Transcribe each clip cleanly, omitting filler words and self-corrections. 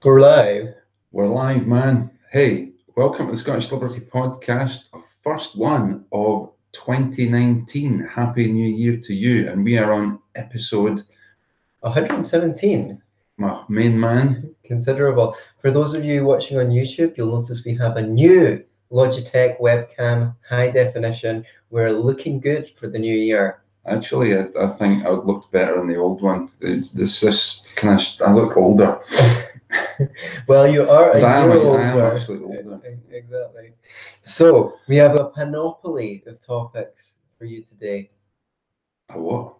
We're live. We're live, man. Hey, welcome to the Scottish Liberty Podcast, our first one of 2019. Happy New Year to you. And we are on episode, 117. my main man. Considerable. For those of you watching on YouTube, you'll notice we have a new Logitech webcam, high definition. We're looking good for the new year. Actually, I think I looked better than the old one. This kind of, I look older. Well, you are a But I am, year I am older. actually older. Exactly. So we have a panoply of topics for you today. A what?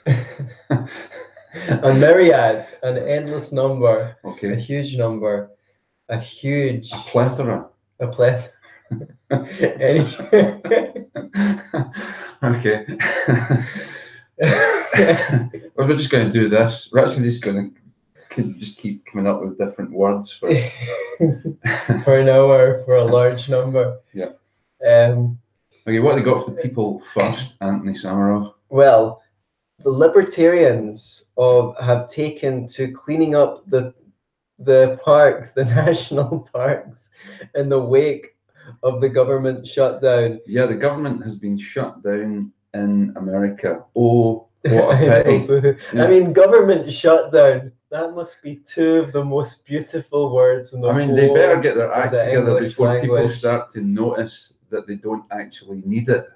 A myriad, an endless number, a Okay. huge number, a huge, A plethora. a plethora. Any... Okay. We're just going to do this. We're actually just going to just keep coming up with different words for for an hour for a large number. Yeah. Um, Okay, what have they got for the people first, Anthony Samarov? well, the libertarians have taken to cleaning up the parks, the national parks, in the wake of the government shutdown. Yeah, the government has been shut down in America. Oh, what a pity. I mean, government shutdown. That must be two of the most beautiful words in the I mean, whole they better get their of act the together English before people language. start to notice that they don't actually need it.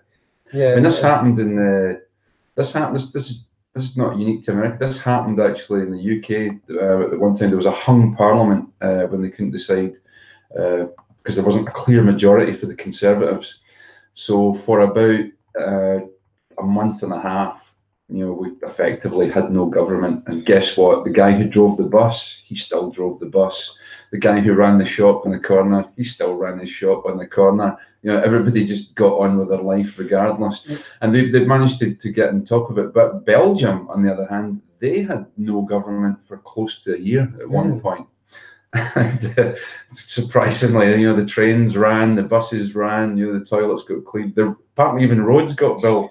Yeah, I mean, this happened in the. This happened. This is not unique to America. This happened actually in the UK. At one time, there was a hung parliament when they couldn't decide because there wasn't a clear majority for the Conservatives. So for about a month and a half, we effectively had no government. And guess what? The guy who drove the bus, he still drove the bus. The guy who ran the shop on the corner, he still ran his shop on the corner. Everybody just got on with their life regardless. And they've managed to get on top of it. But Belgium, on the other hand, they had no government for close to a year at one point. And surprisingly, the trains ran, the buses ran, the toilets got cleaned. Apparently even roads got built.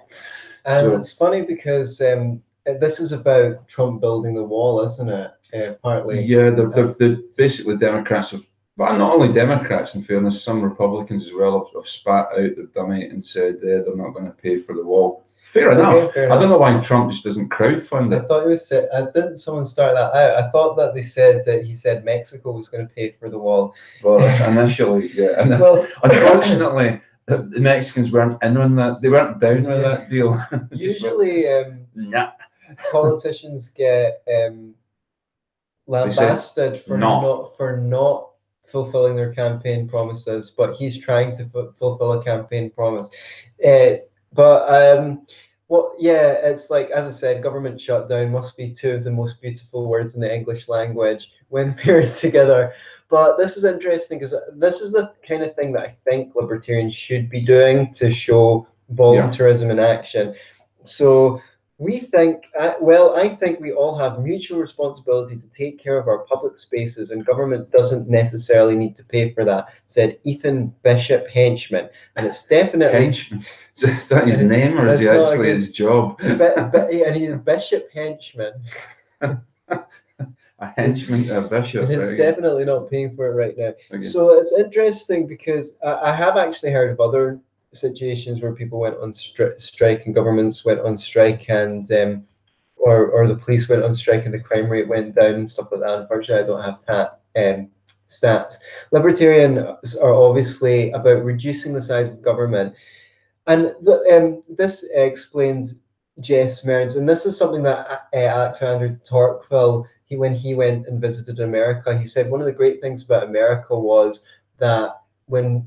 And So it's funny because this is about Trump building the wall, isn't it? Partly. yeah, they're basically Democrats have, but not only Democrats, in fairness, some Republicans as well have spat out the dummy and said they're not going to pay for the wall. Fair enough. Fair I enough. don't know why Trump just doesn't crowdfund I it. thought it was. Didn't someone start that out? I thought that they said that he said Mexico was going to pay for the wall. Well, initially, yeah. And Well, unfortunately, the Mexicans weren't in on that. They weren't down with Yeah. that deal. usually Nah. politicians get lambasted for no. not fulfilling their campaign promises, but he's trying to fulfill a campaign promise. But well, yeah, it's like, as I said, government shutdown must be two of the most beautiful words in the English language when paired together. But this is interesting because this is the kind of thing that I think libertarians should be doing to show voluntarism in action. So we think, I think we all have mutual responsibility to take care of our public spaces, and government doesn't necessarily need to pay for that, said Ethan Bishop Henchman. And it's definitely. Henchman? Is that his name, or is he actually his job? And he's Bishop Henchman. A henchman to a bishop. And it's definitely not paying for it right now. Okay. So it's interesting because I have actually heard of other situations where people went on strike and governments went on strike, and or the police went on strike and the crime rate went down and stuff like that. Unfortunately, I don't have stats. Libertarians are obviously about reducing the size of government, and this explains Jess Mearns, and this is something that Alexander Tocqueville, when he went and visited America, he said one of the great things about America was that when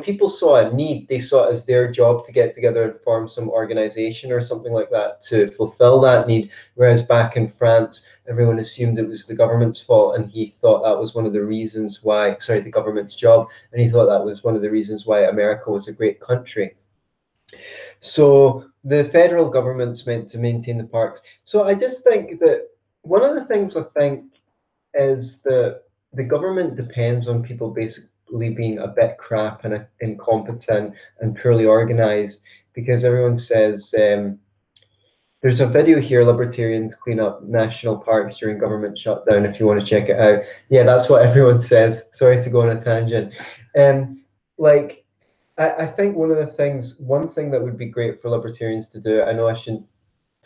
people saw a need, they saw it as their job to get together and form some organization or something like that to fulfill that need. Whereas back in France, everyone assumed it was the government's fault, and he thought that was one of the reasons why, the government's job, and he thought that was one of the reasons why America was a great country. So the federal government's meant to maintain the parks. So I just think that one of the things I think is that the government depends on people basically being a bit crap and incompetent and poorly organized, because everyone says There's a video here, Libertarians Clean Up National Parks During Government Shutdown, if you want to check it out. Yeah, that's what everyone says. Sorry to go on a tangent. Like, I think one thing that would be great for libertarians to do, I know I shouldn't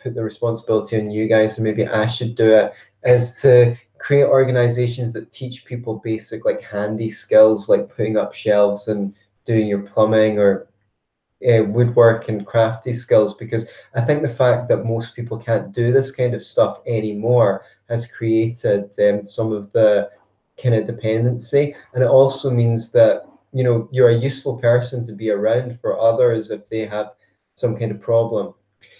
put the responsibility on you guys, and maybe I should do it, is to create organizations that teach people basic, like, handy skills, like putting up shelves and doing your plumbing, or woodwork and crafty skills, because I think the fact that most people can't do this kind of stuff anymore has created some of the kind of dependency. And it also means that, you know, you're a useful person to be around for others if they have some kind of problem.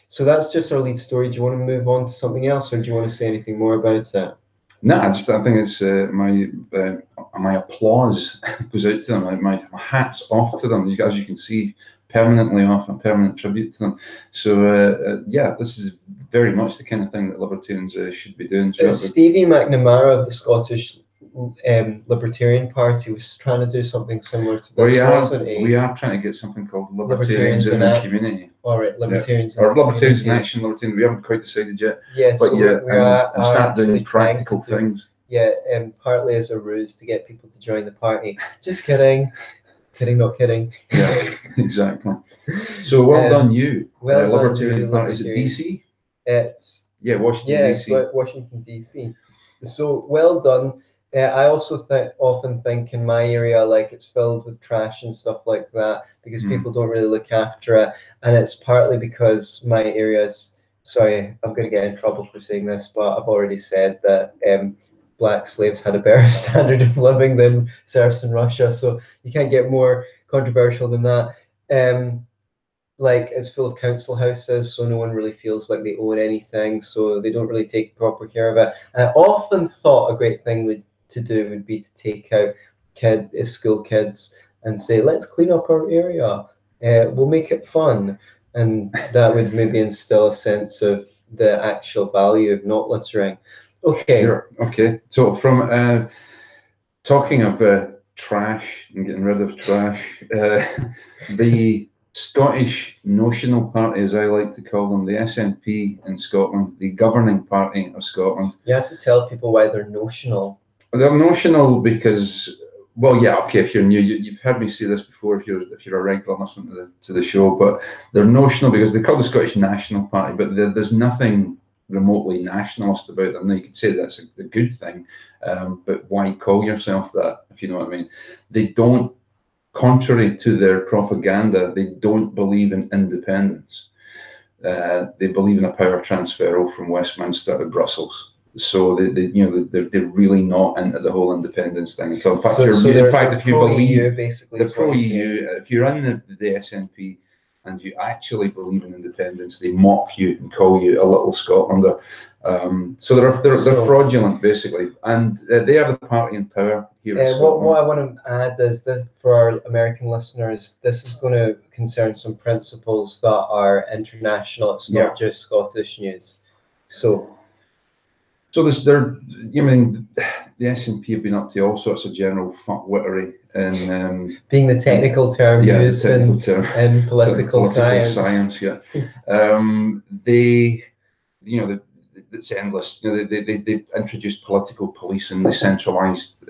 So that's just our lead story. Do you want to move on to something else, or do you want to say anything more about it? No, I think it's my applause goes out to them. My hat's off to them. As you can see, permanently off, a permanent tribute to them. So yeah, this is very much the kind of thing that libertarians should be doing. Stevie McNamara of the Scottish Libertarian Party was trying to do something similar to this. We are trying to get something called Libertarians in the Community. All right, Libertarians or Libertarians in Action, Libertarians. We haven't quite decided yet. Yeah, but so yeah, and start doing practical things. Yeah, partly as a ruse to get people to join the party. Just kidding. Kidding, not kidding. Yeah, exactly. So well done, you. Well done, Libertarian Party. Is it DC? It's Washington DC. Washington DC. So well done. I also often think in my area, like, it's filled with trash and stuff like that because people don't really look after it, and it's partly because my area's. Sorry, I'm going to get in trouble for saying this, but I've already said that black slaves had a better standard of living than serfs in Russia, so you can't get more controversial than that. Like, it's full of council houses, so no one really feels like they own anything, so they don't really take proper care of it. I often thought a great thing would be to take out school kids and say, let's clean up our area, we'll make it fun, and that would maybe instill a sense of the actual value of not littering. Okay. Sure. Okay. So from talking of trash and getting rid of trash, the Scottish Notional Party, as I like to call them, the SNP in Scotland, the governing party of Scotland. You have to tell people why they're notional. They're notional because, well, yeah, okay, if you're new, you've heard me say this before if you're a regular listener to the show, but they're notional because they're called the Scottish National Party, but there's nothing remotely nationalist about them. Now, you could say that's a good thing, but why call yourself that, if you know what I mean? They don't, contrary to their propaganda, they don't believe in independence. They believe in a power transfer from Westminster to Brussels. So they're really not into the whole independence thing. So in fact, if you believe, basically, the pro-EU, if you're in the SNP and you actually believe in independence, they mock you and call you a little Scotlander. So they're fraudulent, basically, and they are the party in power here in Scotland. What I want to add is this, for our American listeners, this is going to concern some principles that are international. It's not just Scottish news. So the SNP have been up to all sorts of general fuckwittery and being the technical term used in political science. Yeah. It's endless. They introduced political policing. They centralised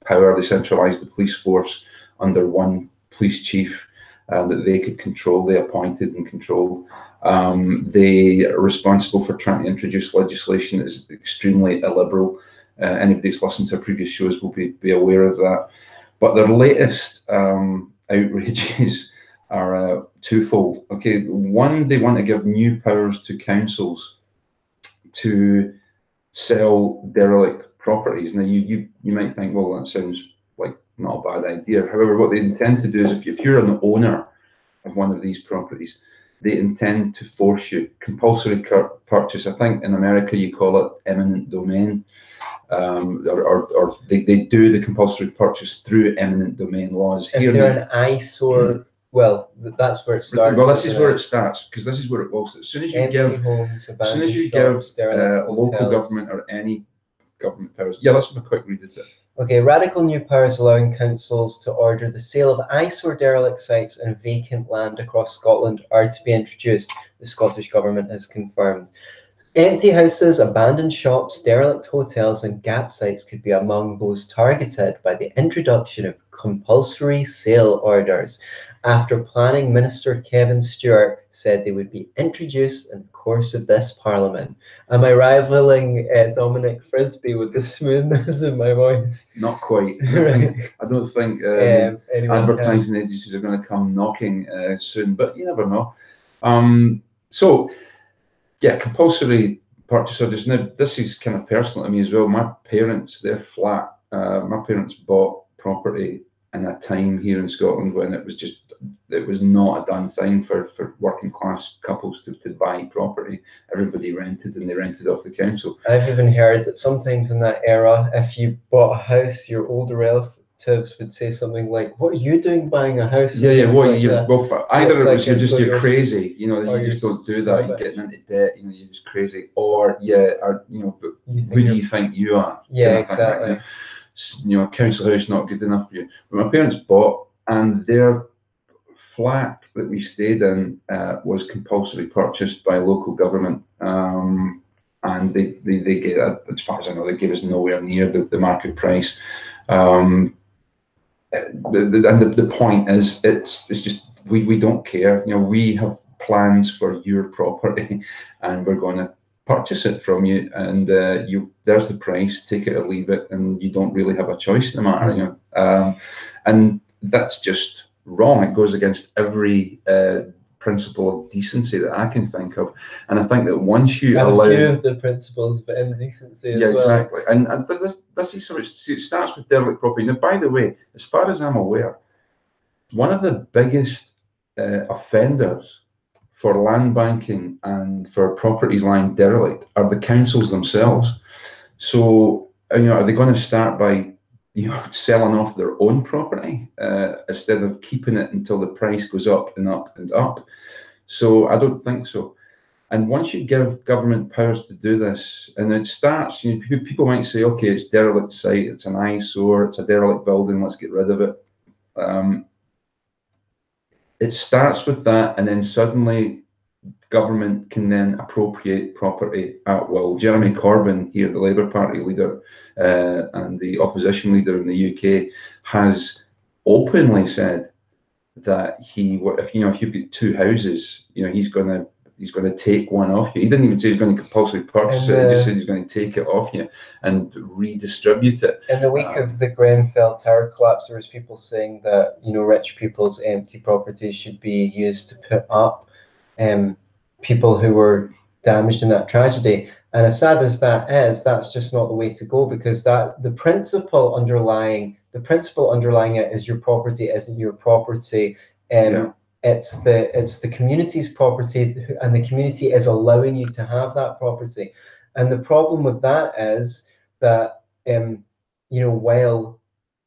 power. They centralised the police force under one police chief that they could control. They appointed and controlled. They are responsible for trying to introduce legislation that is extremely illiberal. Anybody that's listened to our previous shows will be aware of that. But their latest outrages are twofold. Okay, one, they want to give new powers to councils to sell derelict properties. Now, you might think, well, that sounds like not a bad idea. However, what they intend to do is, if you're an owner of one of these properties, they intend to force you compulsory purchase. I think in America you call it eminent domain, or they do the compulsory purchase through eminent domain laws. If they're an eyesore, well, that's where it starts. Well, this is where it starts, because this is where it goes. As soon as you give local government or any government powers, yeah, let's have a quick read of it. Okay, radical new powers allowing councils to order the sale of eyesore derelict sites and vacant land across Scotland are to be introduced, the Scottish Government has confirmed. Empty houses, abandoned shops, derelict hotels, and gap sites could be among those targeted by the introduction of compulsory sale orders, after Planning Minister Kevin Stewart said they would be introduced in the course of this Parliament. Am I rivaling Dominic Frisby with the smoothness in my voice? Not quite. Right. I don't think advertising agencies are going to come knocking soon, but you never know. So, yeah, compulsory purchase orders. Now, this is kind of personal to me as well. My parents, their flat, my parents bought property in a time here in Scotland when it was not a done thing for working class couples to buy property. Everybody rented, and they rented off the council. I've even heard that sometimes in that era, if you bought a house, your older relatives would say something like, "What are you doing buying a house?" Yeah, well, either it was you're crazy, you just don't do that, you're getting into debt, you're just crazy, or but who do you think you are? Yeah, exactly. Council house not good enough for you. But my parents bought, and their flat that we stayed in was compulsory purchased by local government, and they gave, as far as I know, they gave us nowhere near the market price. The point is, it's just we don't care. We have plans for your property, and we're going to purchase it from you. And there's the price. Take it or leave it, and you don't really have a choice in the matter. And that's just wrong. It goes against every principle of decency that I can think of. And I think that once you allow... a few of the principles of indecency as well. Exactly. And this is it starts with derelict property. Now, by the way, as far as I'm aware, one of the biggest offenders for land banking and for properties lying derelict are the councils themselves. So, are they going to start by selling off their own property instead of keeping it until the price goes up and up and up? So I don't think so. And once you give government powers to do this, and it starts, people might say, okay, it's derelict site, it's an eyesore, it's a derelict building, let's get rid of it. It starts with that, and then suddenly government can then appropriate property at will. Jeremy Corbyn here, the Labour Party leader and the opposition leader in the UK, has openly said that if you've got two houses, he's going to take one off you. He didn't even say he's going to compulsory purchase it. He just said he's going to take it off you and redistribute it. In the week of the Grenfell Tower collapse, there was people saying that rich people's empty properties should be used to put up people who were damaged in that tragedy. And as sad as that is, that's just not the way to go, because the principle underlying it is your property isn't your property. It's the community's property, and the community is allowing you to have that property. And the problem with that is that while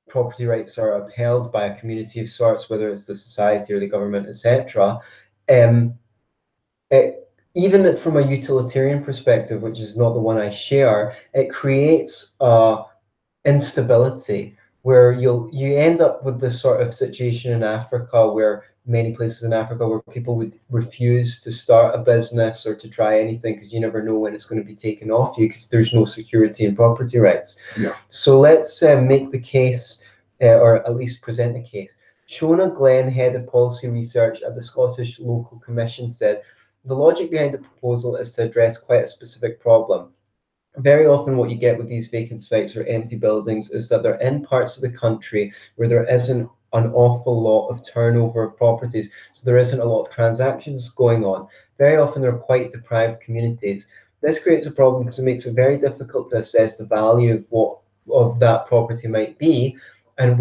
property rights are upheld by a community of sorts, whether it's the society or the government, etc., even from a utilitarian perspective, which is not the one I share, it creates instability where you end up with this sort of situation in Africa, where many places in Africa where people would refuse to start a business or to try anything because you never know when it's going to be taken off you, because there's no security in property rights. So let's make the case, or at least present the case. Shona Glenn, head of policy research at the Scottish Local Commission, said the logic behind the proposal is to address quite a specific problem. Very often what you get with these vacant sites or empty buildings is that they're in parts of the country where there isn't an awful lot of turnover of properties, so there isn't a lot of transactions going on. Very often they're quite deprived communities. This creates a problem because it makes it very difficult to assess the value of what of that property might be. And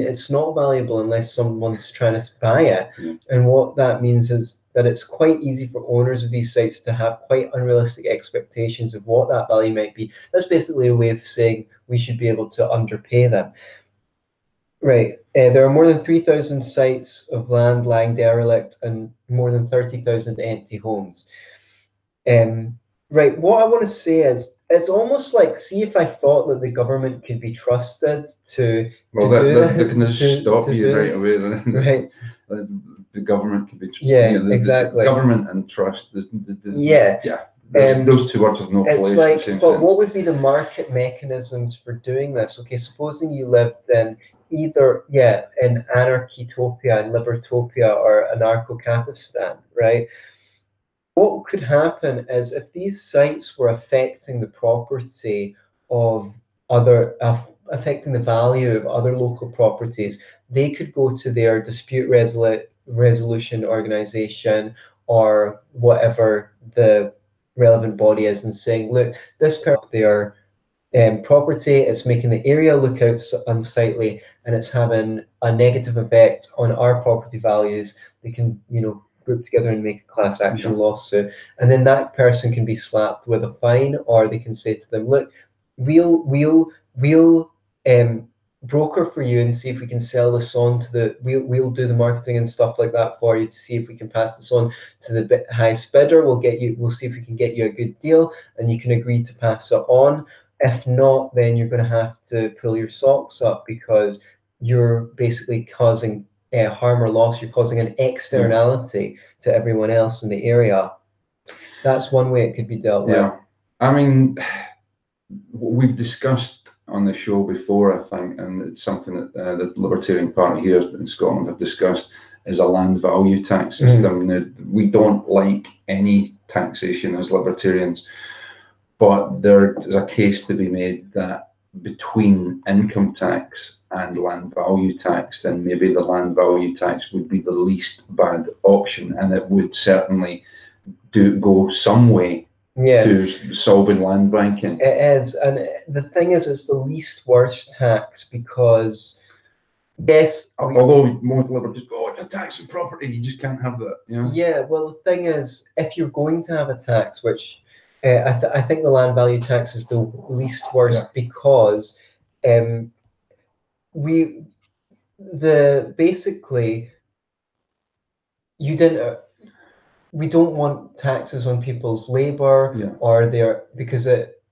it's not valuable unless someone's trying to buy it. And what that means is that it's quite easy for owners of these sites to have quite unrealistic expectations of what that value might be. That's basically a way of saying we should be able to underpay them. Right. There are more than 3,000 sites of land lying derelict and more than 30,000 empty homes. Right. What I want to say is, it's almost like, see if I thought that the government could be trusted to Well, do they can just to stop do you right this. away. Then Right. the government can be, Yeah, the exactly. government and trust. Yeah. Those two words have no It's place. like, In the same but sense. what would be the market mechanisms for doing this? Okay, supposing you lived in either, in anarchitopia and libertopia or anarcho-capistan, right? What could happen is, if these sites were affecting the property of affecting the value of other local properties, they could go to their dispute resolution organization or whatever the relevant body is, and saying, look, this their property, it's making the area look unsightly, and it's having a negative effect on our property values. They can, group together and make a class action lawsuit, and then that person can be slapped with a fine, or they can say to them, look, we'll broker for you and see if we can sell this on to we'll do the marketing and stuff like that for you to see if we can pass this on to the highest bidder. We'll see if we can get you a good deal, and you can agree to pass it on. If not, then you're going to have to pull your socks up, because you're basically causing harm or loss. You're causing an externality to everyone else in the area. That's one way it could be dealt with. Yeah, I mean, we've discussed on the show before, I think, and it's something that the Libertarian Party here in Scotland have discussed, is a land value tax system. Now, we don't like any taxation as Libertarians, but there is a case to be made that between income tax and land value tax, then maybe the land value tax would be the least bad option, and it would certainly go some way to solving land banking. It is, and the thing is, it's the least worst tax, because yes, although most liberals just go, oh, it's a tax on property, you just can't have that. Yeah, well, the thing is, if you're going to have a tax, which I think the land value tax is the least worst, because basically you didn't. We don't want taxes on people's labor, or because it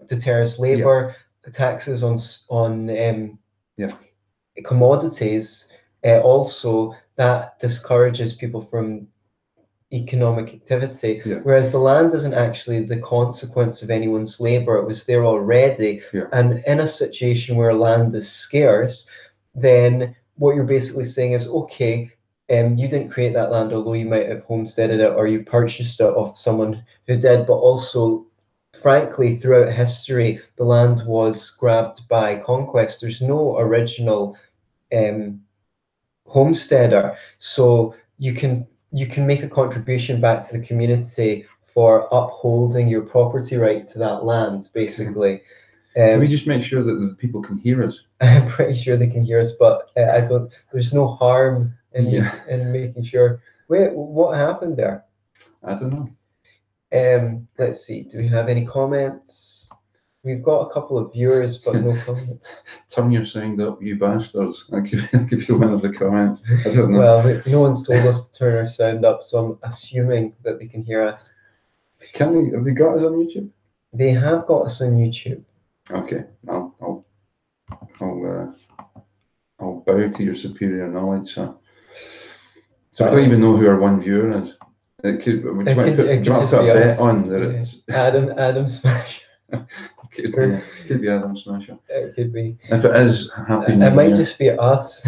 deters labor. Taxes on commodities, also that discourages people from economic activity, whereas the land isn't actually the consequence of anyone's labor. It was there already. And in a situation where land is scarce, then what you're basically saying is, okay, you didn't create that land, although you might have homesteaded it or you purchased it off someone who did, but also, frankly, throughout history, the land was grabbed by conquest. There's no original homesteader, so you can make a contribution back to the community for upholding your property right to that land, basically. Can we just make sure that the people can hear us? I'm pretty sure they can hear us, but I don't. There's no harm in making sure. Wait, what happened there? I don't know. Let's see. Do we have any comments? We've got a couple of viewers, but no comments. Turn your sound up, you bastards. I could be one of the comments. I don't know. Well, no one's told us to turn our sound up, so I'm assuming that they can hear us. Have they got us on YouTube? They have got us on YouTube. Okay, I'll bow to your superior knowledge, sir. So I don't even know who our one viewer is. It could. Do you want to put a bet on that it's Adam Smasher? Could be Adam Smasher. It could be. If it is, happy New Year. It might just be us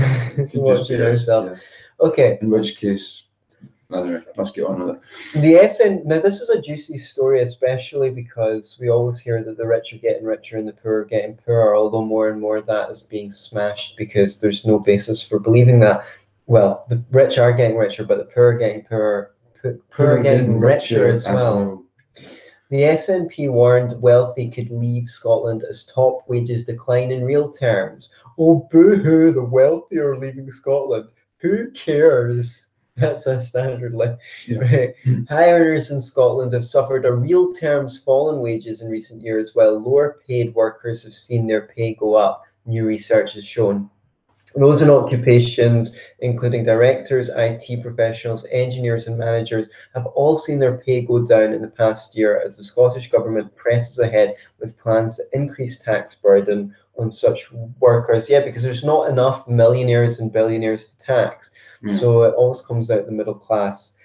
watching ourselves. Okay. In which case, anyway, let's get on with it. The SN. Now, this is a juicy story, especially because we always hear that the rich are getting richer and the poor are getting poorer, although more and more that is being smashed because there's no basis for believing that. Well, the rich are getting richer, but the poor are getting poorer. Poor are getting richer as well. The SNP warned wealthy could leave Scotland as top wages decline in real terms. Oh, boo-hoo, the wealthy are leaving Scotland. Who cares? That's a standard line. Right. High earners in Scotland have suffered a real terms fall in wages in recent years, while lower paid workers have seen their pay go up, new research has shown. Those in occupations, including directors, IT professionals, engineers and managers, have all seen their pay go down in the past year as the Scottish Government presses ahead with plans to increase tax burden on such workers. Yeah, because there's not enough millionaires and billionaires to tax. So it always comes out the middle class.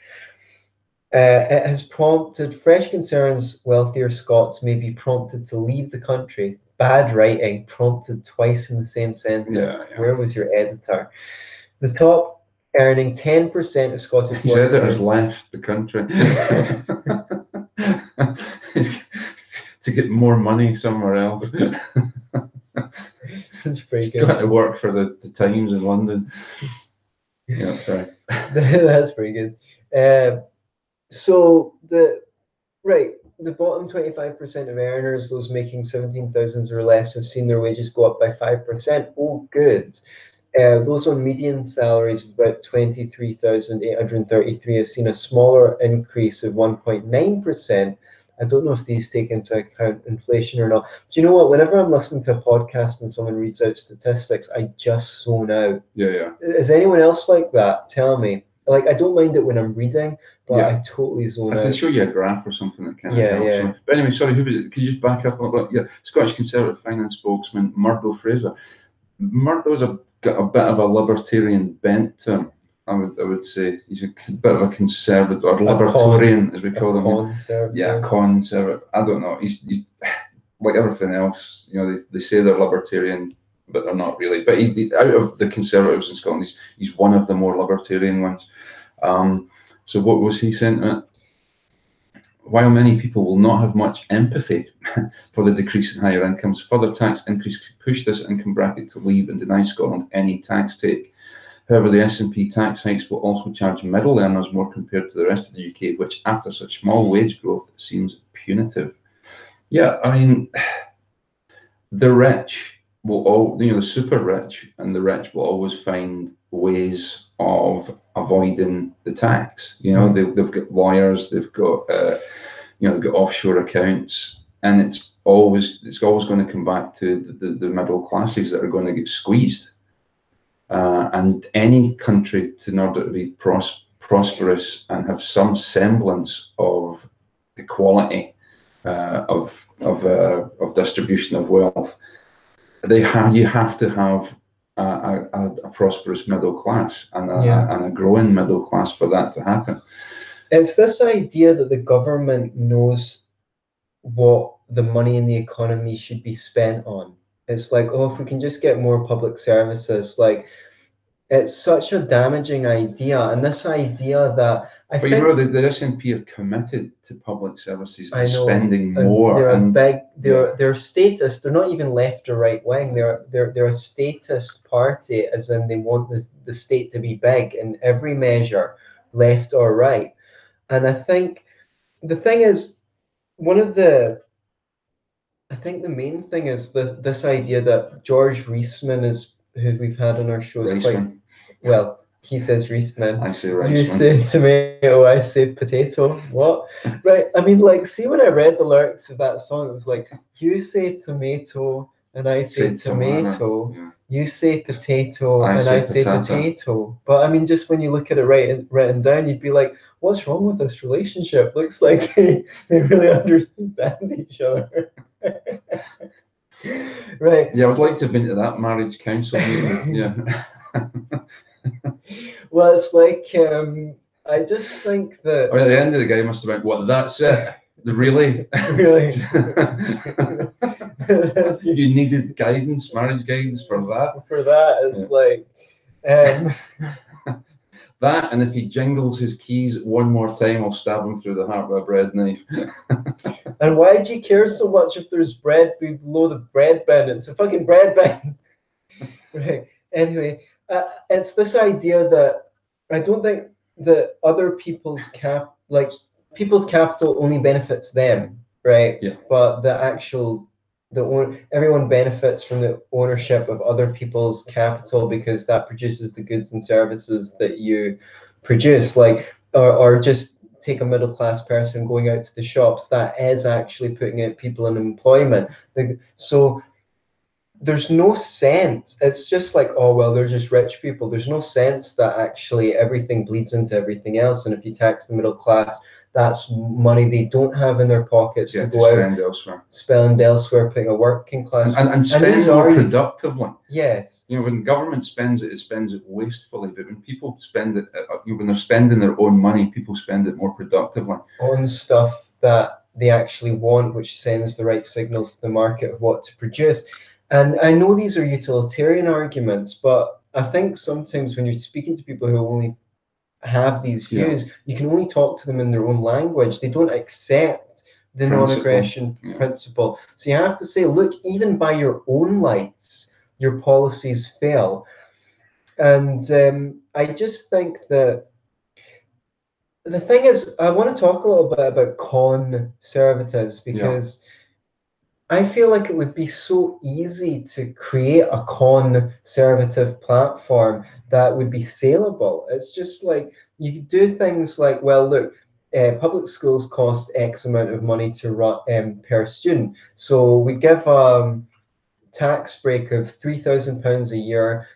It has prompted fresh concerns. Wealthier Scots may be prompted to leave the country. Bad writing, prompted twice in the same sentence. Where was your editor? The top earning 10% of Scottish His workers. editor's left the country to get more money somewhere else. That's pretty He's good. got to work for the Times in London. Yeah, sorry. That's pretty good. So the bottom 25% of earners, those making 17,000 or less, have seen their wages go up by 5%. Oh, good. Those on median salaries of about 23,833 have seen a smaller increase of 1.9%. I don't know if these take into account inflation or not. Do you know what? Whenever I'm listening to a podcast and someone reads out statistics, I just zone out. Yeah. Is anyone else like that? Tell me. Like, I don't mind it when I'm reading, but I totally zone out. I can show you a graph or something that kind of helps. Yeah. But anyway, sorry, who was it? Could you just back up a little bit? Yeah, Scottish Conservative finance spokesman Murdo Fraser. Murdo's got a bit of a libertarian bent to him. I would say he's a bit of a conservative or libertarian, as we call them. Yeah, conservative. I don't know. He's like everything else. You know, they say they're libertarian, but they're not really. But out of the Conservatives in Scotland, he's one of the more libertarian ones. So what was he saying? While many people will not have much empathy for the decrease in higher incomes, further tax increase could push this income bracket to leave and deny Scotland any tax take. However, the SNP tax hikes will also charge middle earners more compared to the rest of the UK, which, after such small wage growth, seems punitive. Yeah, I mean, the rich will all, the super rich and the rich will always find ways of avoiding the tax. They've got lawyers, they've got they've got offshore accounts, and it's always going to come back to the middle classes that are going to get squeezed. And any country, in order to be prosperous and have some semblance of equality of distribution of wealth, you have to have a prosperous middle class and a growing middle class for that to happen. It's this idea that the government knows what the money in the economy should be spent on. It's like, oh, if we can just get more public services, like, it's such a damaging idea. And this idea that the SNP are committed to public services and spending more. They're statist. They're not even left or right wing. They're a statist party, as in they want the state to be big in every measure, left or right. And I think the thing is, I think the main thing is this idea that George Reisman who we've had on our shows well, he says Reisman. I say Reisman. You say tomato, I say potato. What? Right. I mean, like, see, when I read the lyrics of that song, it was like, you say tomato and I say tomato. Yeah. You say potato and I say potato. But I mean, just when you look at it written down, you'd be like, what's wrong with this relationship? Looks like they really understand each other. Right. Yeah, I would like to have been to that marriage council meeting. Yeah. Well, it's like, I just think that... I mean, at the end of the day, must have been, what, that's it? Really? Really? You needed guidance, marriage guidance for that? For that, it's like... That, and if he jingles his keys one more time, I'll stab him through the heart with a bread knife. And why do you care so much if there's bread food below the bread bin? It's a fucking bread bin. Right. Anyway, it's this idea that I don't think that other people's capital only benefits them, right? Yeah. But everyone benefits from the ownership of other people's capital, because that produces the goods and services that you produce. Like, or just take a middle class person going out to the shops, that is actually putting out people in employment. So there's no sense. It's just like, oh, well, they're just rich people. There's no sense that actually everything bleeds into everything else. And if you tax the middle class, that's money they don't have in their pockets to go spend elsewhere. Spend elsewhere, putting a working class. And spend more productively. Yes. You know, when government spends it wastefully. But when people spend it, when they're spending their own money, people spend it more productively. On stuff that they actually want, which sends the right signals to the market of what to produce. And I know these are utilitarian arguments, but I think sometimes when you're speaking to people who only have these views, you can only talk to them in their own language. They don't accept the non-aggression principle. So you have to say, look, even by your own lights, your policies fail. And I just think that the thing is, I want to talk a little bit about conservatives, because I feel like it would be so easy to create a conservative platform that would be saleable. It's just like you could do things like, well, look, public schools cost X amount of money to run per student, so we give tax break of £3,000 a year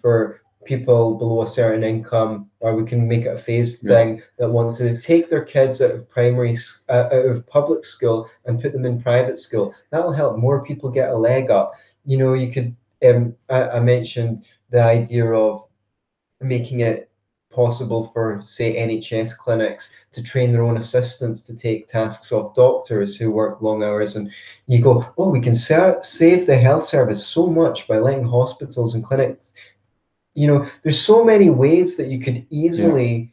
for people below a certain income, or we can make it a phased thing that want to take their kids out of out of public school and put them in private school. That'll help more people get a leg up. You know, you could. I mentioned the idea of making it possible for, say, NHS clinics to train their own assistants to take tasks off doctors who work long hours. And you go, oh, we can save the health service so much by letting hospitals and clinics, you know, there's so many ways that you could easily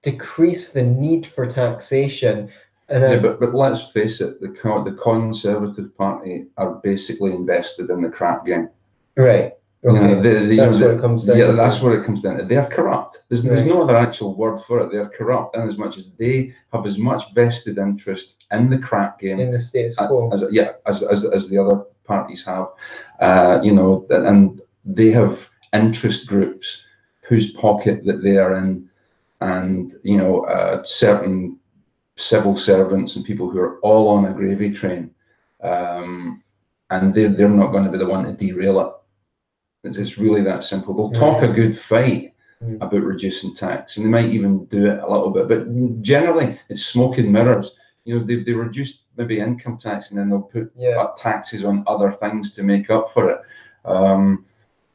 decrease the need for taxation. And but let's face it, the Conservative Party are basically invested in the crap game. Right. Okay. That's what it comes down to. Yeah, that's what it comes down to. They are corrupt. There's no other actual word for it. They are corrupt, in as much as they have as much vested interest in the crap game, in the status quo, as the other parties have. You know, and they have interest groups whose pocket that they are in, and you know, certain civil servants and people who are all on a gravy train, and they're not going to be the one to derail it. It's really that simple. They'll talk a good fight about reducing tax, and they might even do it a little bit, but generally it's smoke and mirrors. You know, they reduce maybe income tax, and then they'll put taxes on other things to make up for it.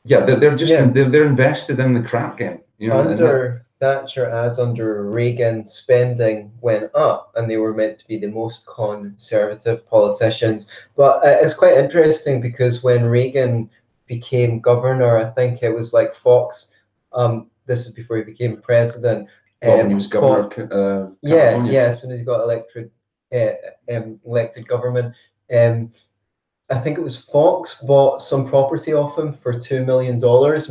They're invested in the crap game. You know, under Thatcher, as under Reagan, spending went up, and they were meant to be the most conservative politicians. But it's quite interesting, because when Reagan became governor, I think it was like Fox. This is before he became president. When he was governor of California. As soon as he got elected government. I think it was Fox bought some property off him for $2 million,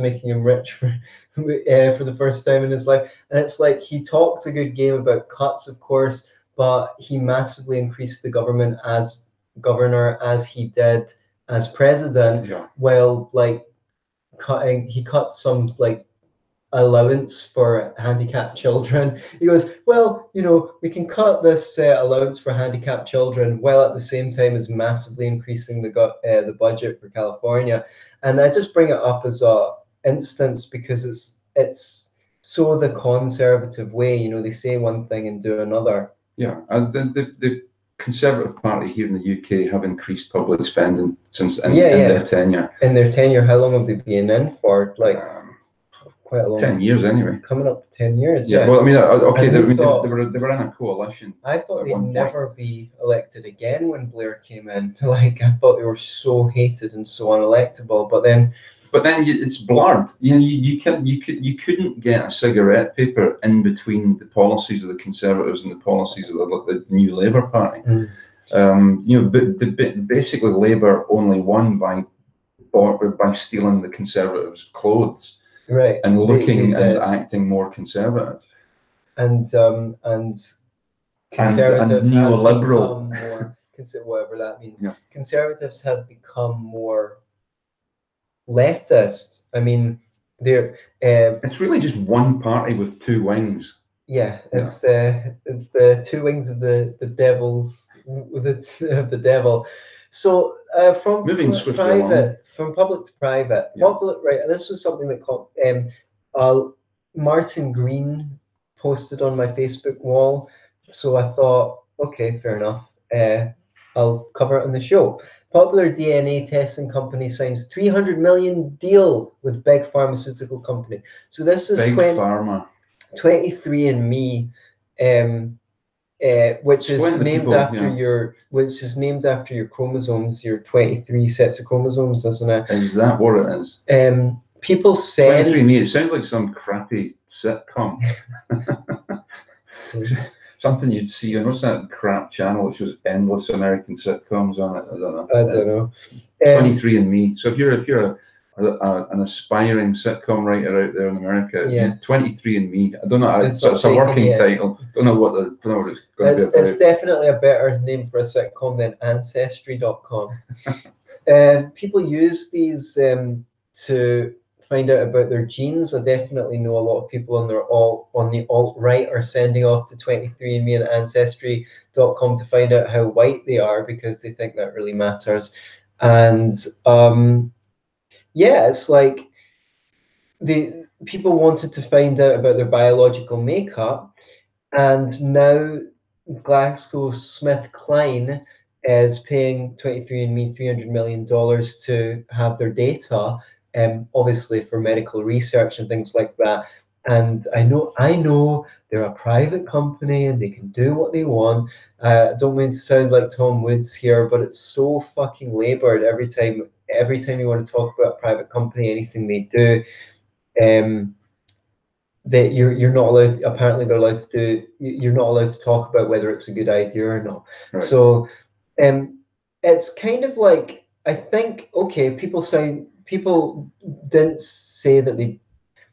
making him rich for the first time in his life. And it's like, he talked a good game about cuts, of course, but he massively increased the government as governor as he did as president. While like he cut some like allowance for handicapped children. He goes, well, you know, we can cut this allowance for handicapped children while at the same time as massively increasing the budget for California. And I just bring it up as a instance because it's so the conservative way. You know, they say one thing and do another. Yeah, and the Conservative Party here in the UK have increased public spending since in their tenure. In their tenure, how long have they been in for? Like quite a long 10 years anyway. Coming up to 10 years. Yeah. Well, I mean, okay, they were in a coalition. I thought they'd never be elected again when Blair came in. Like, I thought they were so hated and so unelectable. But then it's blurred. You know, you couldn't get a cigarette paper in between the policies of the Conservatives and the policies of the New Labour Party. You know, but basically Labour only won by stealing the Conservatives' clothes. Right. And looking and acting more conservative. And conservatives and neoliberal. Whatever that means. Yeah. Conservatives have become more leftist. I mean, they're it's really just one party with two wings. Yeah, it's the two wings of the devil. So from Moving swiftly along. from public to private, Yeah. public, right? This was something that Martin Green posted on my Facebook wall. So I thought, okay, fair enough. I'll cover it on the show. Popular DNA testing company signs 300 million deal with big pharmaceutical company. So this is Big pharma. 23andMe, which is named after your chromosomes, your 23 sets of chromosomes, isn't it? Is that what it is? People send 23andMe. It sounds like some crappy sitcom. Something you'd see on what's that crap channel which was endless American sitcoms on it? I don't know. 23andMe. So if you're an aspiring sitcom writer out there in America, 23andMe. I don't know. It's a working title. Don't know what it's going to be about. It's definitely a better name for a sitcom than Ancestry.com. People use these to find out about their genes. I definitely know a lot of people on the alt-right are sending off to 23andMe and Ancestry.com to find out how white they are because they think that really matters. And yeah, it's like the people wanted to find out about their biological makeup, and now GlaxoSmithKline is paying 23andMe $300 million to have their data, obviously for medical research and things like that. And I know they're a private company and they can do what they want. I don't mean to sound like Tom Woods here, but it's so fucking labored every time you want to talk about a private company, anything they do. That you're not allowed. Apparently, they're allowed to do. You're not allowed to talk about whether it's a good idea or not. Right. So, it's kind of like, I think, okay, people didn't say that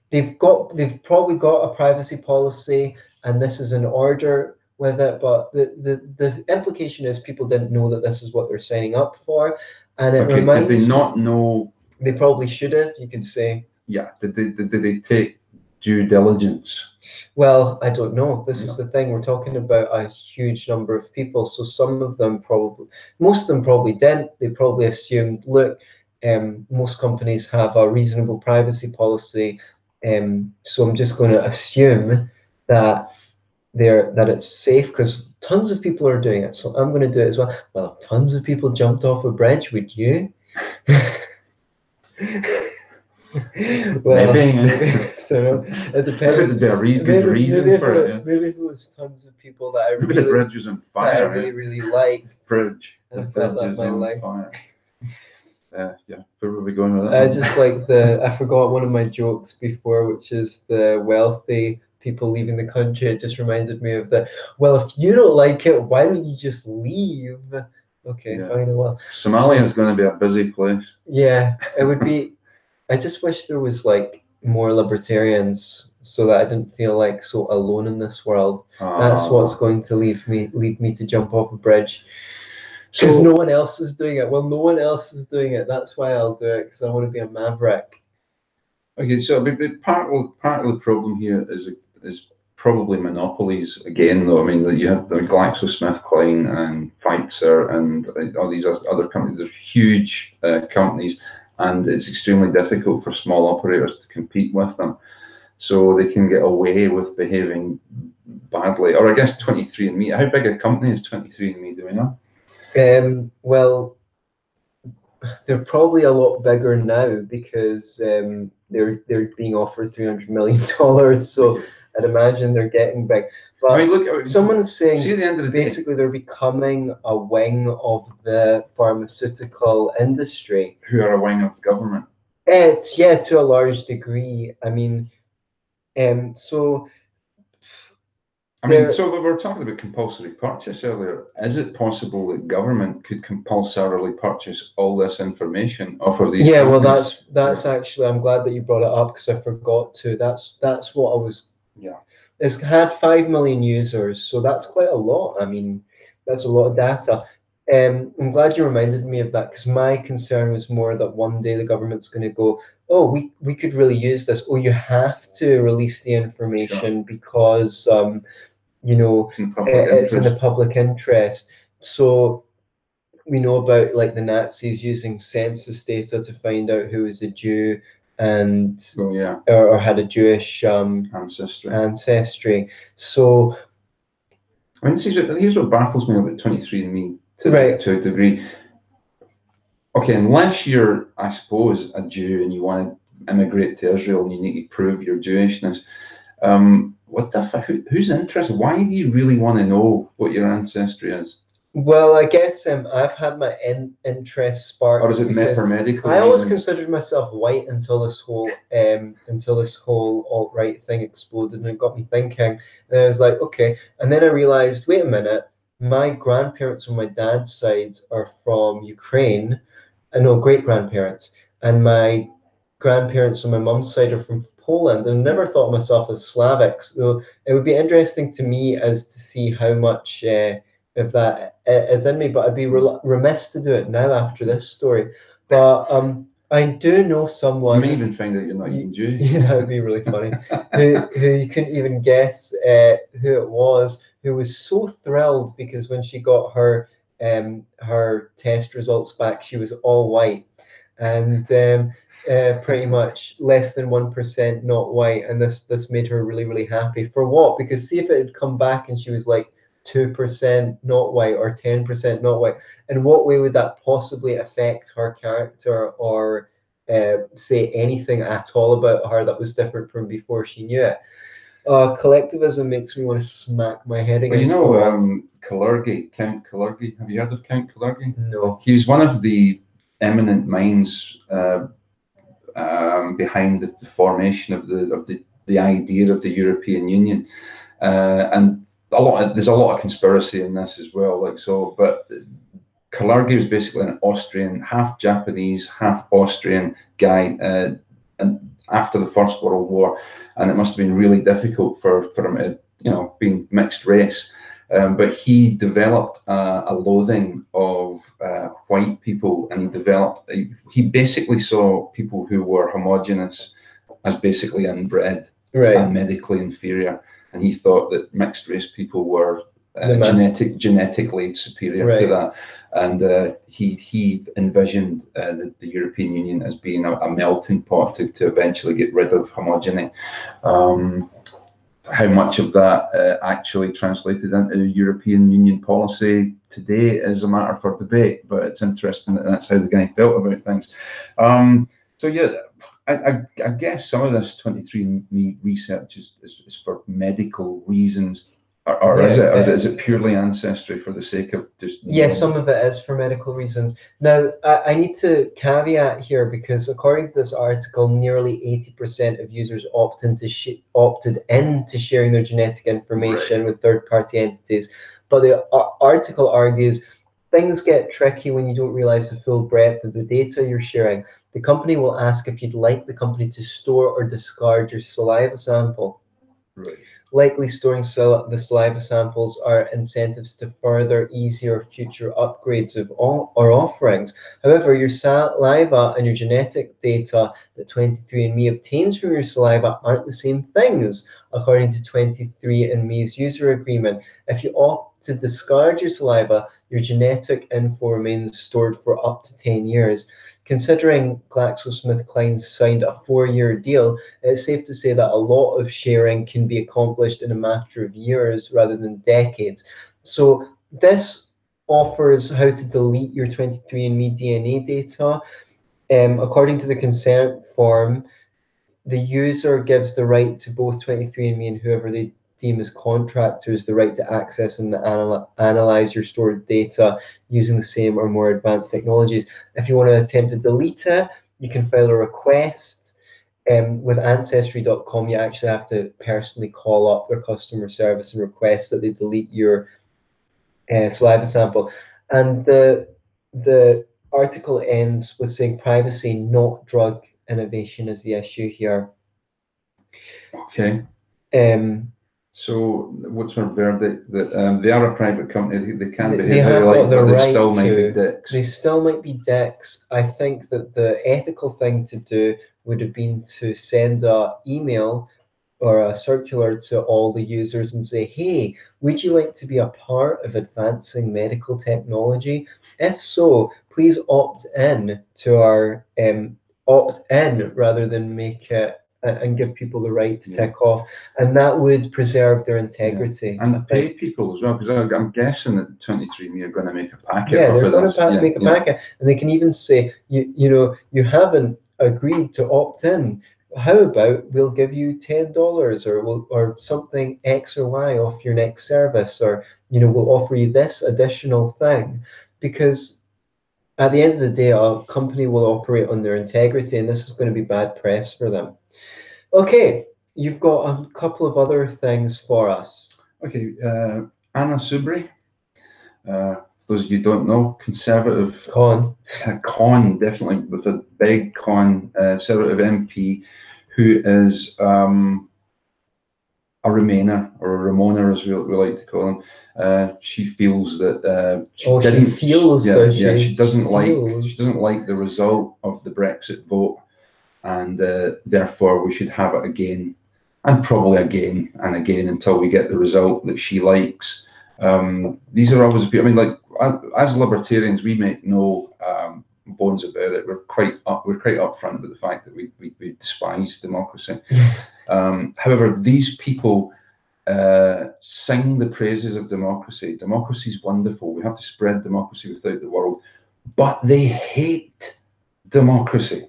they've probably got a privacy policy and this is in order with it, but the implication is people didn't know that this is what they're signing up for, and it reminds. Did they not know? They probably should have. You could say. Yeah. Did they take due diligence? Well, I don't know. This is the thing. We're talking about a huge number of people. So most of them probably didn't. They probably assumed, look, most companies have a reasonable privacy policy. So I'm just going to assume that it's safe because tons of people are doing it. So I'm going to do it as well. Well, if tons of people jumped off a bridge, would you? Well, maybe. I don't know. It depends. Maybe there'd be a good reason for it. Maybe if it was tons of people that maybe the bridge was on fire. I really liked. Bridge. The bridge is on fire. Yeah. Where were we going with that? I just like I forgot one of my jokes before, which is the wealthy people leaving the country. It just reminded me of well, if you don't like it, why don't you just leave? Okay, fine. Well, Somalia is going to be a busy place. Yeah, it would be. I just wish there was like more libertarians so that I didn't feel like so alone in this world. That's what's going to lead me to jump off a bridge. Because no one else is doing it. Well, no one else is doing it. That's why I'll do it, because I want to be a maverick. Okay, so part of the problem here is probably monopolies again, though. I mean, you have the GlaxoSmithKline and Pfizer and all these other companies. They're huge companies, and it's extremely difficult for small operators to compete with them. So they can get away with behaving badly. Or I guess 23andMe. How big a company is 23andMe? Do we know? Well, they're probably a lot bigger now because they're being offered $300 million. So I'd imagine they're getting big. But I mean, look, someone's saying at the end of the basically they're becoming a wing of the pharmaceutical industry. Who are a wing of government? Yeah, to a large degree. I mean, so. So we were talking about compulsory purchase earlier. Is it possible that government could compulsorily purchase all this information off of these? Yeah, companies? Well, that's actually. I'm glad that you brought it up because I forgot to. That's what I was. Yeah. It's had 5 million users, so that's quite a lot. I mean, that's a lot of data. I'm glad you reminded me of that because my concern was more that one day the government's going to go, oh, we could really use this. Oh, you have to release the information because it's in the public interest. So we know about like the Nazis using census data to find out who was a Jew and or had a Jewish ancestry. So I mean, here's what baffles me about 23andMe to a degree. Okay, unless you're, I suppose, a Jew and you want to immigrate to Israel and you need to prove your Jewishness, what the fuck? Who's interested? Why do you really want to know what your ancestry is? Well, I guess I've had my interest sparked. Or is it for medical I always reasons? considered myself white until this whole alt-right thing exploded, and it got me thinking. And I was like, okay. And then I realized, wait a minute, my grandparents on my dad's side are from Ukraine. I know great-grandparents, and my grandparents on my mum's side are from Poland, and I never thought of myself as Slavic. So it would be interesting to me as to see how much of that is in me, but I'd be remiss to do it now after this story. But I do know someone. You may even find out you're not even Jewish. Yeah, that would be really funny. who you couldn't even guess who it was, who was so thrilled because when she got her test results back, she was all white, and pretty much less than 1% not white, and this made her really, really happy. For what? Because see if it had come back and she was like 2% not white or 10% not white, in what way would that possibly affect her character or say anything at all about her that was different from before she knew it? Collectivism makes me want to smack my head against the wall. Kalergi, Count Kalergi. Have you heard of Count Kalergi? No. He was one of the eminent minds behind the formation of the idea of the European Union, and there's a lot of conspiracy in this as well. But Kalergi was basically an Austrian, half Japanese, half Austrian guy, and after the First World War, and it must have been really difficult for him to, being mixed race. But he developed a loathing of white people, and he basically saw people who were homogenous as basically inbred and medically inferior, and he thought that mixed race people were genetically superior to that, and he envisioned the European Union as being a melting pot to eventually get rid of homogeny. How much of that actually translated into European Union policy today is a matter for debate, but it's interesting that that's how the guy felt about things. So yeah, I guess some of this 23andMe research is for medical reasons, or is it purely ancestry for the sake of just? Yes, some of it is for medical reasons. Now, I need to caveat here because according to this article, nearly 80% of users opted into sharing their genetic information with third-party entities. But the article argues things get tricky when you don't realize the full breadth of the data you're sharing. The company will ask if you'd like the company to store or discard your saliva sample. Right. Likely storing the saliva samples are incentives to further easier future upgrades of or offerings. However, your saliva and your genetic data that 23andMe obtains from your saliva aren't the same things, according to 23andMe's user agreement. If you opt to discard your saliva, your genetic info remains stored for up to 10 years. Considering GlaxoSmithKline signed a 4-year deal, it's safe to say that a lot of sharing can be accomplished in a matter of years rather than decades. So this offers how to delete your 23andMe DNA data. According to the consent form, the user gives the right to both 23andMe and whoever they deem as contractors the right to access and analyze your stored data using the same or more advanced technologies. If you want to attempt to delete it, you can file a request. With Ancestry.com, you actually have to personally call up their customer service and request that they delete your saliva sample. And the article ends with saying privacy, not drug innovation, is the issue here. Okay. So what's our verdict? That they are a private company. They can behave how they like, but they still might be dicks. They still might be dicks. I think that the ethical thing to do would have been to send an email or a circular to all the users and say, hey, would you like to be a part of advancing medical technology? If so, please opt in to our opt in rather than make it and give people the right to tick off, and that would preserve their integrity. And pay people as well, because I'm guessing that 23andMe are going to make a packet. Yeah, they're going to make a packet, and they can even say, you know, you haven't agreed to opt in. How about we'll give you $10 or something X or Y off your next service, or you know, we'll offer you this additional thing, because at the end of the day, a company will operate on their integrity, and this is going to be bad press for them. Okay, you've got a couple of other things for us. Okay, Anna Soubry, for those of you who don't know, conservative con, definitely with a big con, conservative MP, who is a Remainer, or a Ramoner as we like to call him. She feels that she doesn't like the result of the Brexit vote, and therefore we should have it again, and probably again and again until we get the result that she likes. These are always, I mean, like, as libertarians, we make no bones about it. We're quite upfront with the fact that we despise democracy. However, these people sing the praises of democracy. Democracy is wonderful. We have to spread democracy without the world, but they hate democracy.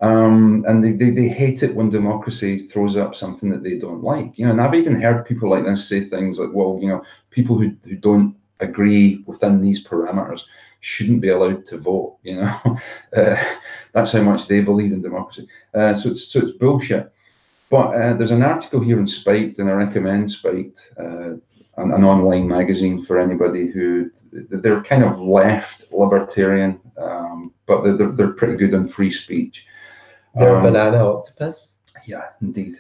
And they hate it when democracy throws up something that they don't like. You know, and I've even heard people like this say things like, well, you know, people who don't agree within these parameters shouldn't be allowed to vote. You know, that's how much they believe in democracy. So it's bullshit. But there's an article here in Spiked, and I recommend Spiked, an online magazine for anybody who, they're kind of left libertarian, but they're pretty good on free speech. They're a banana octopus. Yeah, indeed.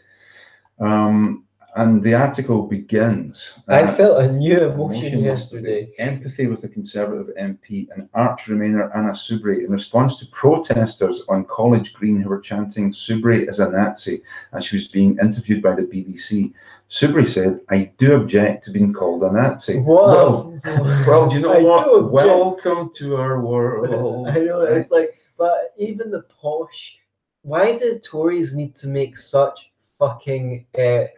And the article begins. I felt a new emotion yesterday. Empathy with the Conservative MP and arch Remainer Anna Soubry in response to protesters on College Green who were chanting "Soubry is a Nazi" as she was being interviewed by the BBC. Soubry said, "I do object to being called a Nazi." Wow. Well, do you know what? Welcome to our world. I know, it's like, but even the posh, why did Tories need to make such fucking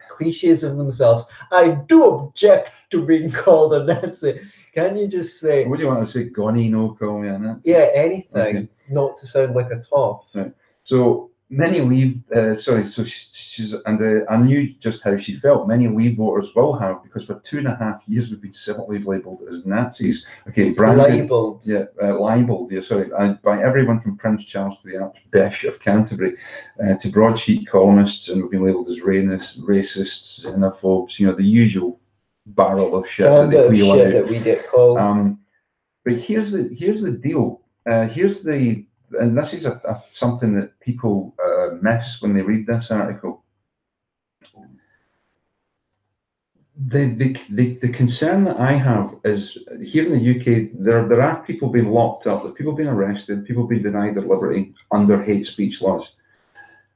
cliches of themselves? I do object to being called a Nazi. Can you just say, what do you want to say? Gonnie, no, call me a Nazi. Yeah, anything, not to sound like a top. Right. So many Leave, so she's, and I knew just how she felt. Many Leave voters will have, because for 2.5 years we've been civilly labelled as Nazis. Okay, branded, libelled. Yeah, libelled. Yeah, sorry, by everyone from Prince Charles to the Archbishop of Canterbury, to broadsheet columnists, and we've been labelled as racists, xenophobes. You know, the usual barrel of shit that we get called. But here's the deal. And this is something that people miss when they read this article. The concern that I have is, here in the UK, there are people being locked up, there are people being arrested, people being denied their liberty under hate speech laws.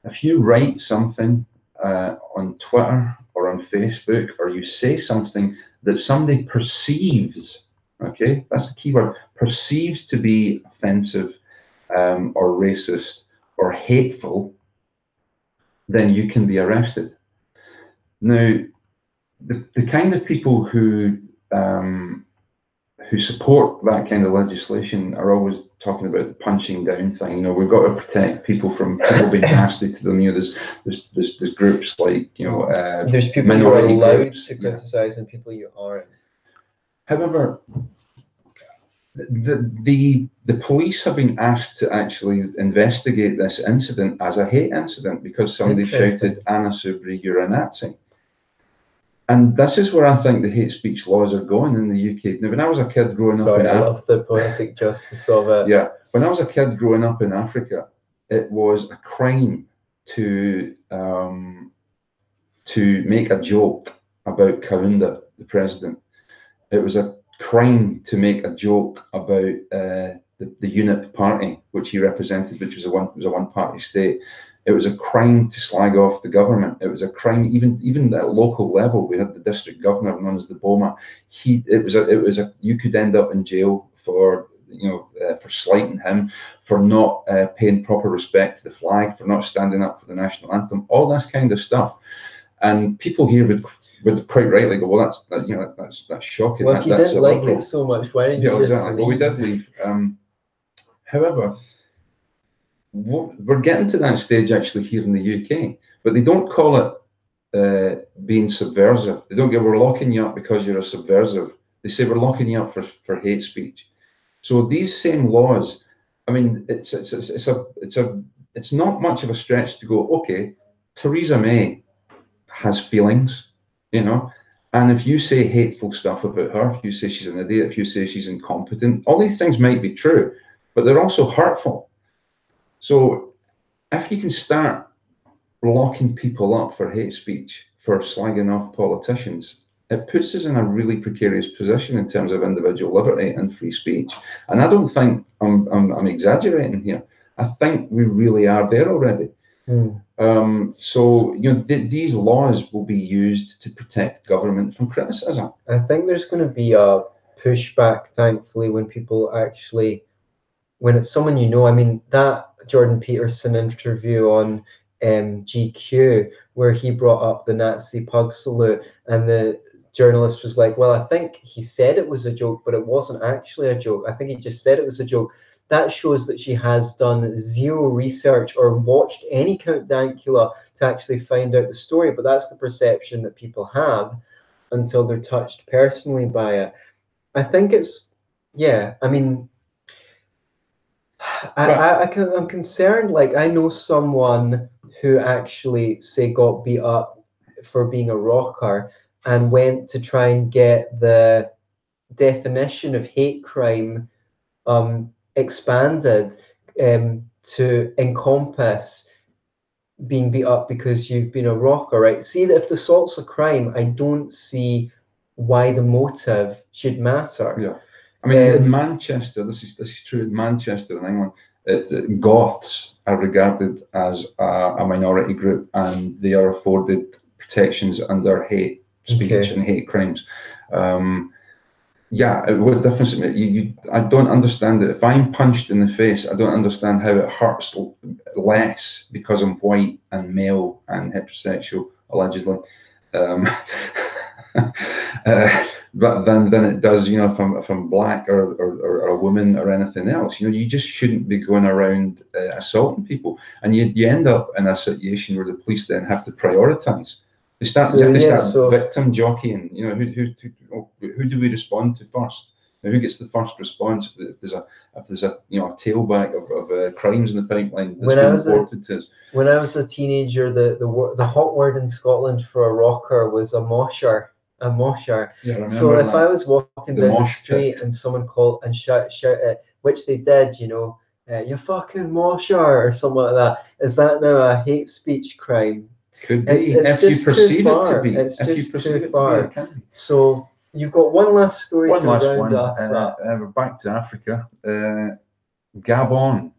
If you write something on Twitter or on Facebook, or you say something that somebody perceives, okay, that's the key word, perceives to be offensive, or racist or hateful, then you can be arrested. Now, the kind of people who support that kind of legislation are always talking about the punching down thing. You know, we've got to protect people from people being nasty to them. You know, there's groups like, you know, there's people who are allowed to criticize and people you aren't. However, the police have been asked to actually investigate this incident as a hate incident because somebody shouted, "Anna Soubry, you're a Nazi." And this is where I think the hate speech laws are going in the UK. Now, when I was a kid growing up in Africa, I love the poetic justice of it. Yeah, when I was a kid growing up in Africa, it was a crime to make a joke about Kaunda, the president. It was a crime to make a joke about the UNIP party, which he represented, which was a one-party state. It was a crime to slag off the government. It was a crime, even at local level. We had the district governor known as the Boma. You could end up in jail for for slighting him, for not paying proper respect to the flag, for not standing up for the national anthem, all this kind of stuff. And people here would quite rightly go, well, that's shocking. Well, if you didn't like it so much, why didn't you just exactly. leave? Well, we did leave. However, we're getting to that stage actually here in the UK, but they don't call it being subversive. They don't go, we're locking you up because you're a subversive. They say we're locking you up for hate speech. So these same laws, I mean, it's not much of a stretch to go, okay, Theresa May has feelings, and if you say hateful stuff about her, if you say she's an idiot, if you say she's incompetent, all these things might be true, but they're also hurtful. So if you can start locking people up for hate speech, for slagging off politicians, it puts us in a really precarious position in terms of individual liberty and free speech. And I don't think I'm exaggerating here. I think we really are there already. So these laws will be used to protect government from criticism. I think there's going to be a pushback, thankfully, when people actually, when it's someone I mean, that Jordan Peterson interview on GQ, where he brought up the Nazi pug salute, and the journalist was like, well, I think he said it was a joke, but it wasn't actually a joke. I think he just said it was a joke. That shows that she has done zero research or watched any Count Dankula to actually find out the story. But that's the perception that people have until they're touched personally by it. I think it's, I mean, I'm concerned. Like, I know someone who actually, say, got beat up for being a rocker and went to try and get the definition of hate crime expanded to encompass being beat up because you've been a rocker, right? See, that if the assault's a crime, I don't see why the motive should matter. Yeah. I mean, in Manchester, this is true. In Manchester, in England, Goths are regarded as a minority group, and they are afforded protections under hate speech and hate crimes. What difference? I don't understand it. If I'm punched in the face, I don't understand how it hurts less because I'm white and male and heterosexual, allegedly. But than it does, if I'm black or a woman or anything else. You just shouldn't be going around assaulting people, and you end up in a situation where the police then have to prioritize. You have to start victim jockeying. Who do we respond to first? Who gets the first response if there's a tailback of crimes in the pipeline that's been reported to us? When I was a teenager, the hot word in Scotland for a rocker was a mosher. A mosher. Yeah, so if I was walking down the street and someone called and shout it, which they did, you fucking mosher or something like that, is that now a hate speech crime? Could be, if you perceive it to be. It's just too far. So you've got one last story to round us up. We're back to Africa. Gabon,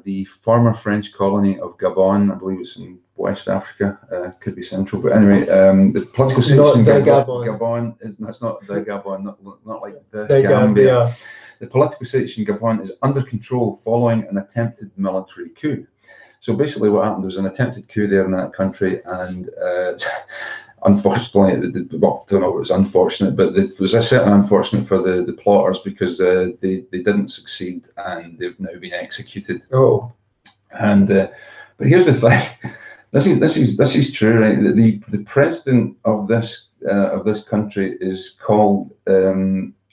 the former French colony of Gabon, I believe it's in West Africa, could be Central, but anyway, the political situation in Gabon is that's not the Gabon, not like the Gambia. The political situation in Gabon is under control following an attempted military coup. So basically what happened was an attempted coup there in that country, and unfortunately, I don't know if it was unfortunate, but it was certainly unfortunate for the plotters because they didn't succeed and they've now been executed. Oh. And but here's the thing, this is true, right? The president of this country is called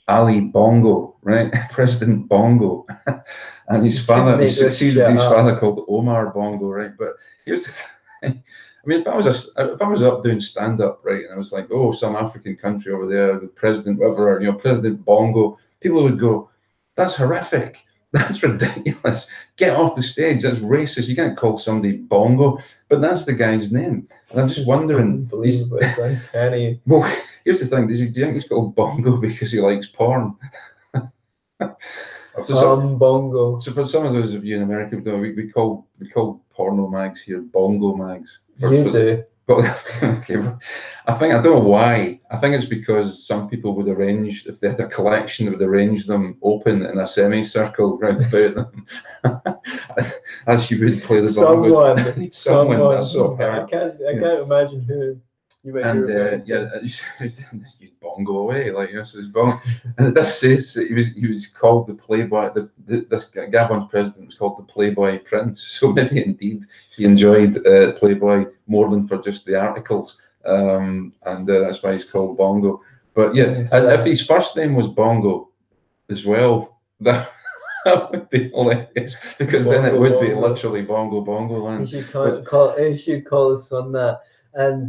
Ali Bongo, right? President Bongo. And his father, he succeeded his father called Omar Bongo, right? But here's the thing. I mean, if I was up doing stand-up, right, and I was like, oh, some African country over there, the president, whatever, President Bongo, people would go, that's horrific. That's ridiculous. Get off the stage. That's racist. You can't call somebody Bongo. But that's the guy's name. And I'm just wondering. Unbelievable. It's uncanny. Well, here's the thing. Do you think he's called Bongo because he likes porn? Bongo. So for some of those of you in America, we call porno mags here bongo mags. You do. Okay, I don't know why. I think it's because some people would arrange, if they had a collection, they would arrange them open in a semicircle round about them, as you would play the bongos. Someone. That's what I can't imagine who you might be referring to. You bongo away, like this is bongo. And it does say he was called the Playboy. This Gabon's president was called the Playboy Prince. So maybe indeed he enjoyed Playboy more than for just the articles, and that's why he's called Bongo. But yeah, and if his first name was Bongo as well, that would be hilarious, because then it would be literally Bongo land. He should call his son that. And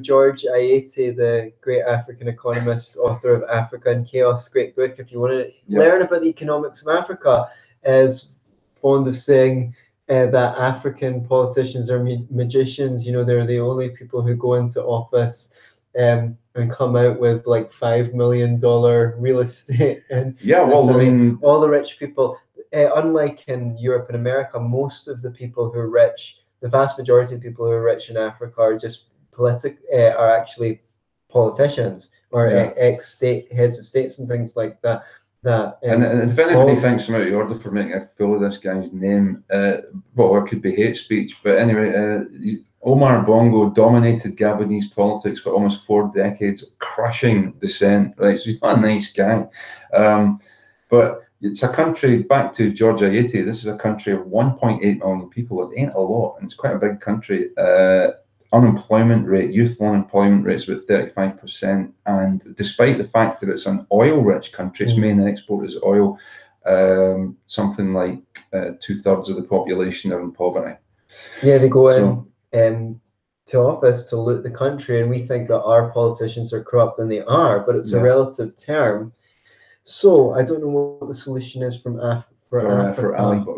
George Ayete, the great African economist, author of Africa in Chaos, great book. If you want to learn about the economics of Africa, is fond of saying that African politicians are magicians. They're the only people who go into office and come out with like $5 million real estate. And all the rich people, unlike in Europe and America, most of the people who are rich, the vast majority of people who are rich in Africa are just are actually politicians or ex-state heads of states and things like that. And if anybody thinks I'm out of order for making a fool of this guy's name, or it could be hate speech, but anyway, Omar Bongo dominated Gabonese politics for almost 4 decades, crushing dissent. Right, so he's not a nice guy, but it's a country, back to George Ayete, this is a country of 1.8 million people. It ain't a lot, and it's quite a big country. Unemployment rate, youth unemployment rate is about 35%. And despite the fact that it's an oil-rich country, its main export is oil, something like 2/3 of the population are in poverty. Yeah, they go in to office to loot the country, and we think that our politicians are corrupt, and they are, but it's a relative term. So I don't know what the solution is for Ali,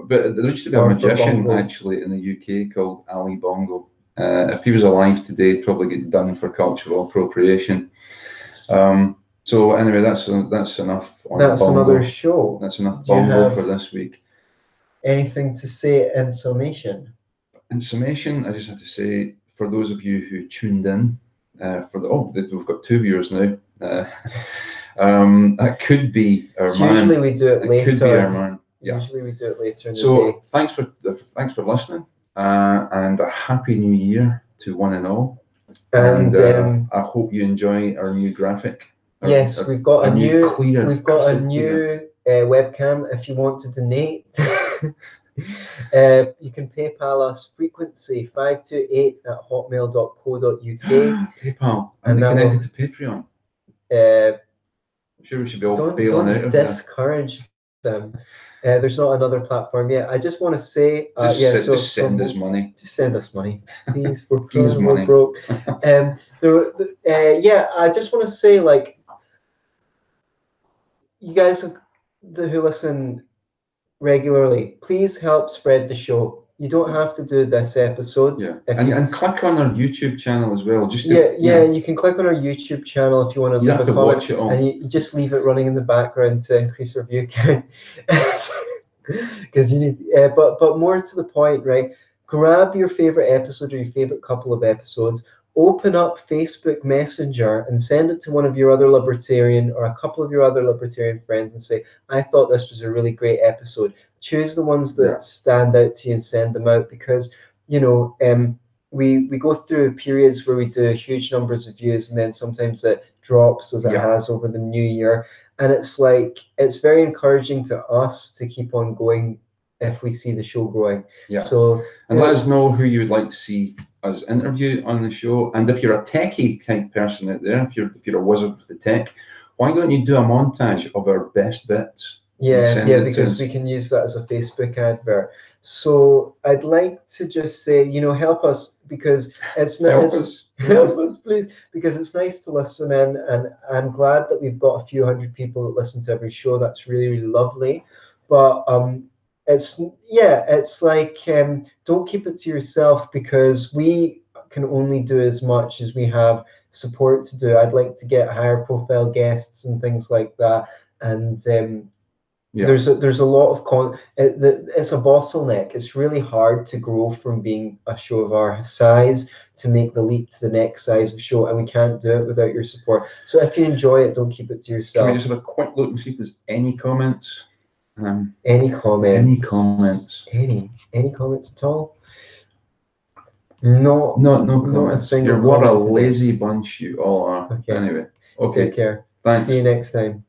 but there used to be a magician actually in the UK called Ali Bongo. If he was alive today, he'd probably get done for cultural appropriation. So anyway, that's enough. That's Bongo. Another show. That's enough Bongo for this week. Anything to say in summation? In summation, I just have to say, for those of you who tuned in, we've got 2 viewers now. That could be our man. Usually we do it later. Could be our man. Yeah. Usually we do it later in the day. So thanks for listening, and a happy new year to one and all. And I hope you enjoy our new graphic. Yes, we've got a new webcam. If you want to donate, you can PayPal us frequency528@hotmail.co.uk. PayPal, and connected to Patreon. I'm sure we should be all bailing out of discourage them. There's not another platform yet. I just want to say, just send us money. Just send us money, please. We're broke. I just want to say, like, you guys who listen regularly, please help spread the show. You don't have to do this episode. Yeah, and click on our YouTube channel as well. You can click on our YouTube channel if you want to leave a comment. Watch it all. And you just leave it running in the background to increase our view count. Because you need, but more to the point, right? Grab your favorite episode or your favorite couple of episodes, open up Facebook Messenger and send it to one of your other libertarian or a couple of your other libertarian friends and say, I thought this was a really great episode. Choose the ones that stand out to you and send them out, because we go through periods where we do huge numbers of views and then sometimes it drops as it has over the new year. And it's like, it's very encouraging to us to keep on going if we see the show growing. Yeah. So, and let us know who you would like to see us interview on the show. And if you're a techie type person out there, if you're a wizard with the tech, why don't you do a montage of our best bits? Because we can use that as a Facebook advert. So I'd like to just say, help us, because it's nice. Help us, please, because it's nice to listen in, and I'm glad that we've got a few hundred people that listen to every show. That's really, really lovely. But it's like, don't keep it to yourself, because we can only do as much as we have support to do. I'd like to get higher profile guests and things like that, and Yeah. There's a lot of it's a bottleneck. It's really hard to grow from being a show of our size to make the leap to the next size of show, and we can't do it without your support. So if you enjoy it, don't keep it to yourself. Can we just have a quick look and see if there's any comments? Any comments? Any comments? Any comments at all? No Not a single You're what a comment today. lazy bunch you all are. Okay. Anyway, okay. Take care. Thanks. See you next time.